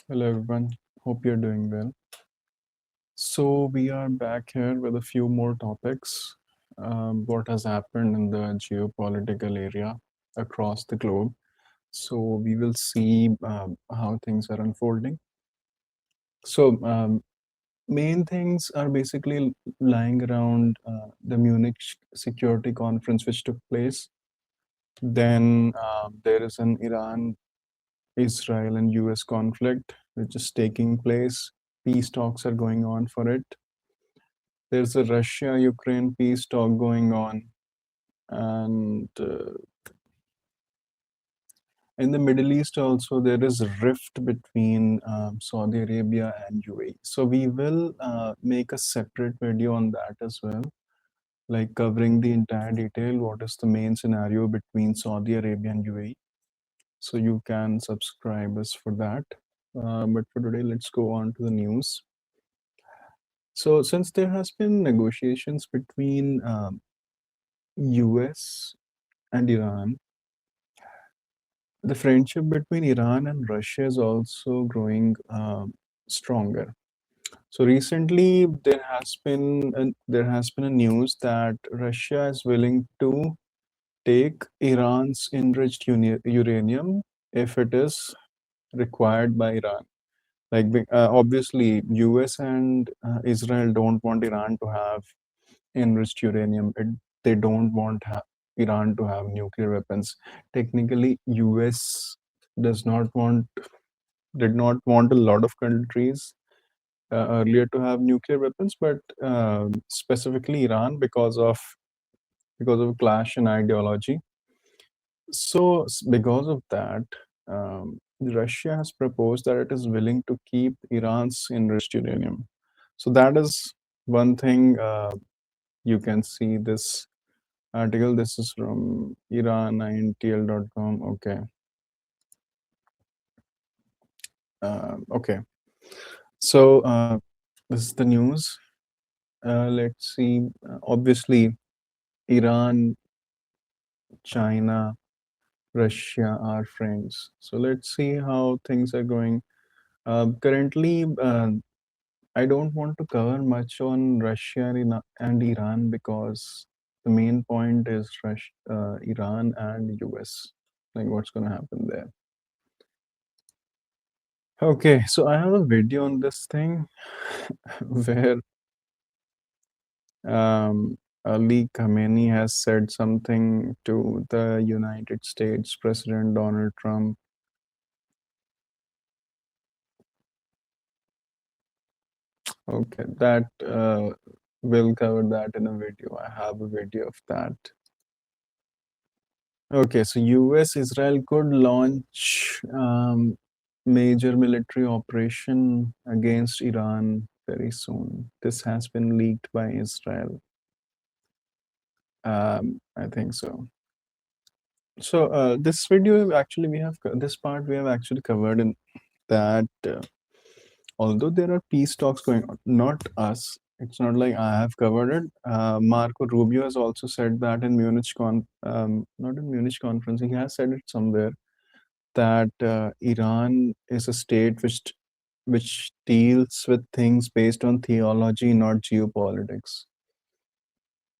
Hello everyone, hope you're doing well. So we are back here with a few more topics. What has happened in the geopolitical area across the globe. So we will see how things are unfolding. So main things are basically lying around the Munich Security Conference which took place. Then there is an Iran Israel and US conflict, which is taking place. Peace talks are going on for it. There's a Russia Ukraine peace talk going on. And in the Middle East, also, there is a rift between Saudi Arabia and UAE. So we will make a separate video on that as well, like covering the entire detail. What is the main scenario between Saudi Arabia and UAE? So you can subscribe us for that. But for today, let's go on to the news. So since there has been negotiations between US and Iran, the friendship between Iran and Russia is also growing stronger. So recently, there has been a news that Russia is willing to take Iran's enriched uranium if it is required by Iran. Like obviously, US and Israel don't want Iran to have enriched uranium. They don't want Iran to have nuclear weapons. Technically, US does not want did not want a lot of countries earlier to have nuclear weapons, but specifically Iran because of clash in ideology. So because of that, Russia has proposed that it is willing to keep Iran's enriched uranium. So that is one thing you can see this article. This is from iran9tl.com. Okay. Okay. So this is the news. Let's see. Obviously, Iran, China, Russia are friends. So let's see how things are going. Currently, I don't want to cover much on Russia and Iran because the main point is Iran and US, like what's going to happen there. Okay, so I have a video on this thing where Ali Khamenei has said something to the United States President Donald Trump. Okay, that we'll cover that in a video. I have a video of that. Okay, so US Israel could launch major military operation against Iran very soon. This has been leaked by Israel. I think so. So this video actually this part we have actually covered in that although there are peace talks going on, not us. It's not like I have covered it. Marco Rubio has also said that in not in Munich conference. He has said it somewhere that Iran is a state which deals with things based on theology, not geopolitics.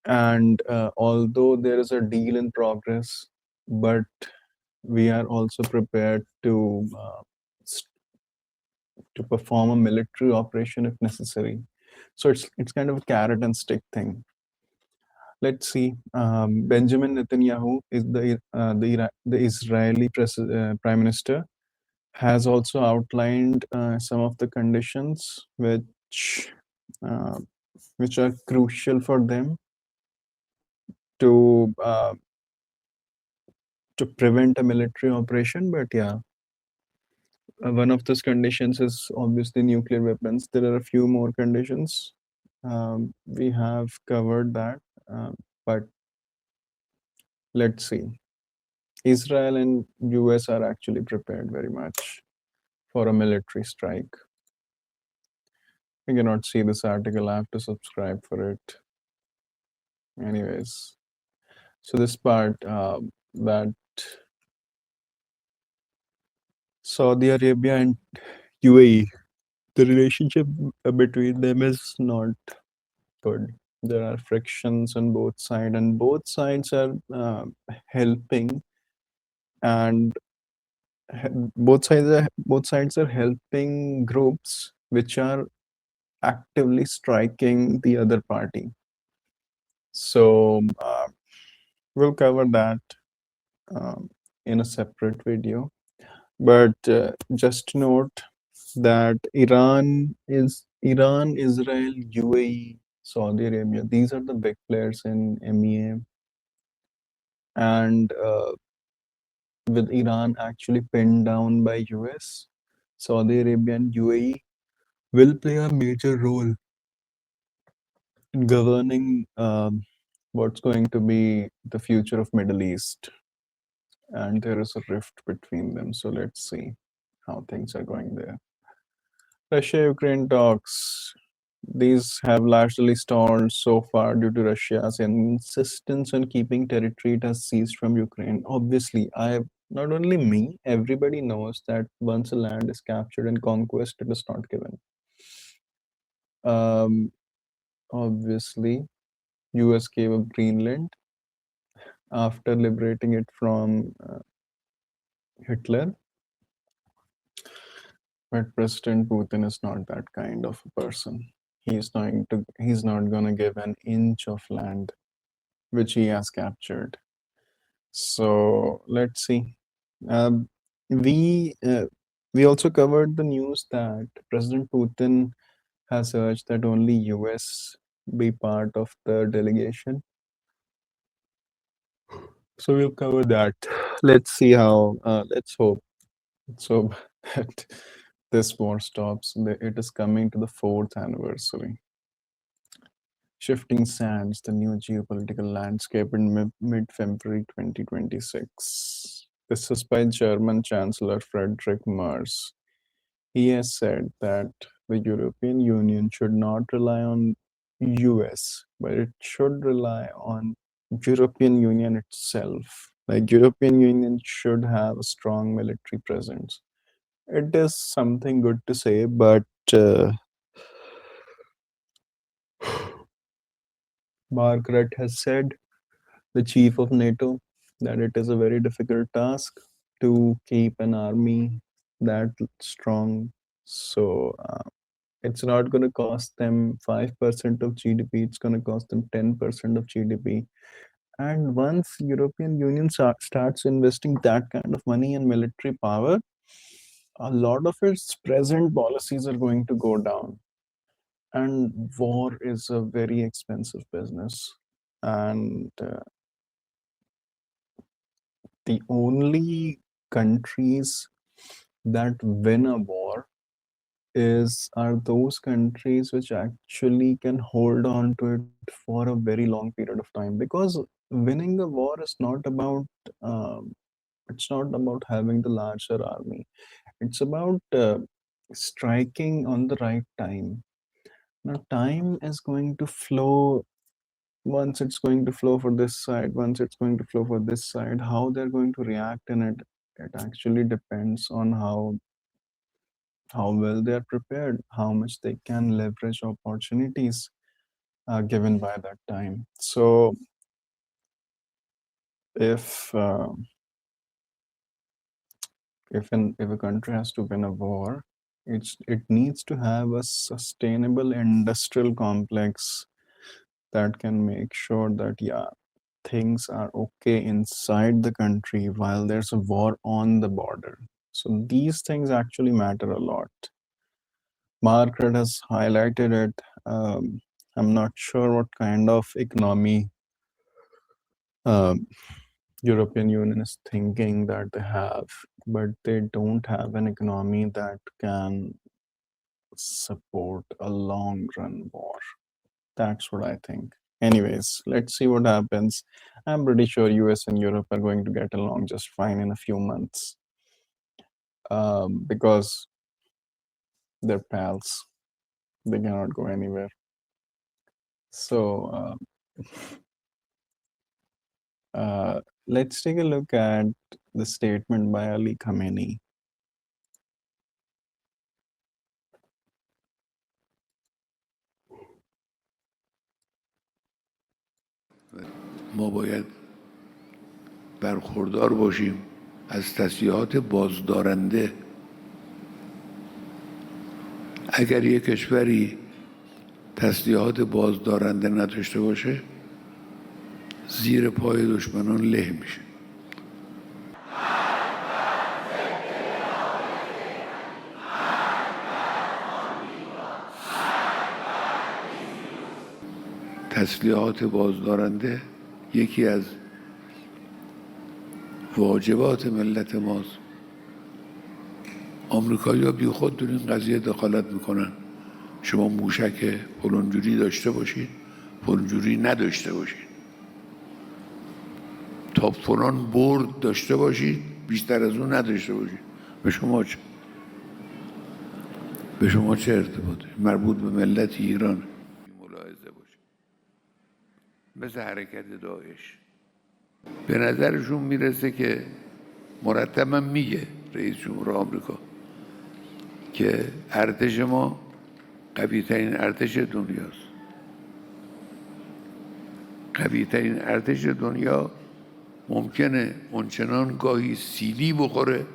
And although there is a deal in progress, but we are also prepared to perform a military operation if necessary. So it's kind of a carrot and stick thing. Let's see. Benjamin Netanyahu is the Israeli prime minister, has also outlined some of the conditions uh, which are crucial for them to uh, to prevent a military operation. But yeah, one of those conditions is obviously nuclear weapons. There are a few more conditions. We have covered that, but let's see. Israel and US are actually prepared very much for a military strike. You cannot see this article. I have to subscribe for it. Anyways, so this part that Saudi Arabia and UAE. The relationship between them is not good. There are frictions on both sides, and both sides are helping, and both sides are helping groups which are actively striking the other party. So we'll cover that um, in a separate video. But just note that Iran, Israel, UAE, Saudi Arabia. These are the big players in MEA, and with Iran actually pinned down by US, Saudi Arabia and UAE will play a major role in governing what's going to be the future of Middle East, and there is a rift between them. So let's see how things are going there. Russia-Ukraine talks. These have largely stalled so far due to Russia's insistence on keeping territory it has seized from Ukraine. Obviously, not only me, everybody knows that once a land is captured and conquest, it is not given. Um, Obviously, US gave up Greenland after liberating it from Hitler, but President Putin is not that kind of a person. He's not gonna give an inch of land which he has captured. So let's see. Um, we uh, we also covered the news that President Putin has urged that only US be part of the delegation. So we'll cover that. Let's see how. Let's hope that this war stops. It is coming to the fourth anniversary. Shifting sands, the new geopolitical landscape in mid-February 2026. This is by German Chancellor Friedrich Merz. He has said that the European Union should not rely on US, but it should rely on European Union itself. Like European Union should have a strong military presence. It is something good to say, but uh, Margaret has said, the chief of NATO, that it is a very difficult task to keep an army that strong. So it's not going to cost them 5% of GDP, it's going to cost them 10% of GDP. And once European Union starts investing that kind of money in military power, a lot of its present policies are going to go down. And war is a very expensive business. And the only countries that win a war are those countries which actually can hold on to it for a very long period of time, because winning the war is not about um, it's not about having the larger army. It's about striking on the right time. Now time is going to flow. Once it's going to flow for this side, once it's going to flow for this side, how they're going to react in it actually depends on how well they are prepared, how much they can leverage opportunities given by that time. So if if a country has to win a war, it needs to have a sustainable industrial complex that can make sure that, yeah, things are okay inside the country while there's a war on the border. So these things actually matter a lot. Margaret has highlighted it. I'm not sure what kind of economy um, European Union is thinking that they have, but they don't have an economy that can support a long run war. That's what I think. Anyways, let's see what happens. I'm pretty sure US and Europe are going to get along just fine in a few months, because they're pals. They cannot go anywhere. So let's take a look at the statement by Ali Khamenei. ما باید برخوردار باشیم از تسلیحات بازدارنده. اگر یک کشوری تسلیحات بازدارنده نداشته باشه زیر پای دشمنان له میشه. تسلیحات بازدارنده یکی از واجبات ملت ماست. آمریکایی‌ها بی خود در این قضیه دخالت میکنن. شما موشک فلانجوری داشته باشید، فلانجوری نداشته باشید، تا فلان برد داشته باشید، بیشتر از اون نداشته باشید. به شما چه؟ به شما چه ارتباطی؟ مربوط به ملت ایران. ملاحظه باشید. مثل حرکت داعش به نظرشون میرسه که مرتبا میگه رئیس جمهور آمریکا که ارتش ما قوی ترین ارتش دنیاست. قوی ترین ارتش دنیا ممکنه اونچنان گاهی سیلی بخوره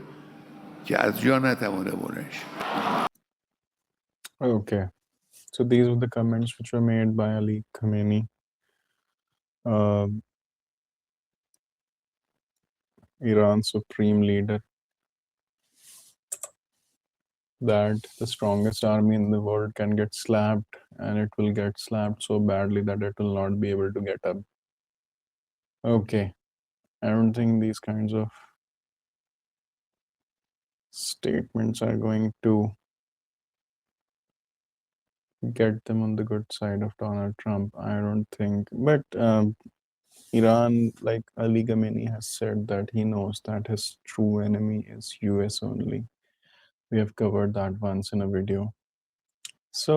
که از جا نتوانه بلنش. Okay, so these were the comments which were made by Ali Khamenei, Iran's supreme leader, that the strongest army in the world can get slapped, and it will get slapped so badly that it will not be able to get up. Okay, I don't think these kinds of statements are going to get them on the good side of Donald Trump. I don't think, but Iran, like Ali Khamenei has said, that he knows that his true enemy is US only. We have covered that once in a video. So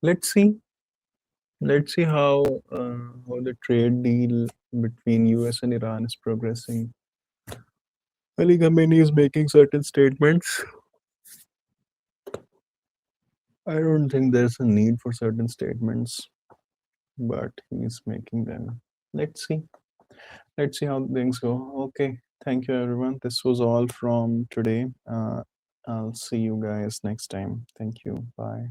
let's see how the trade deal between US and Iran is progressing. Ali Khamenei is making certain statements. I don't think there's a need for certain statements, but he's making them. Let's see how things go. Okay, thank you everyone. This was all from today. I'll see you guys next time. Thank you. Bye.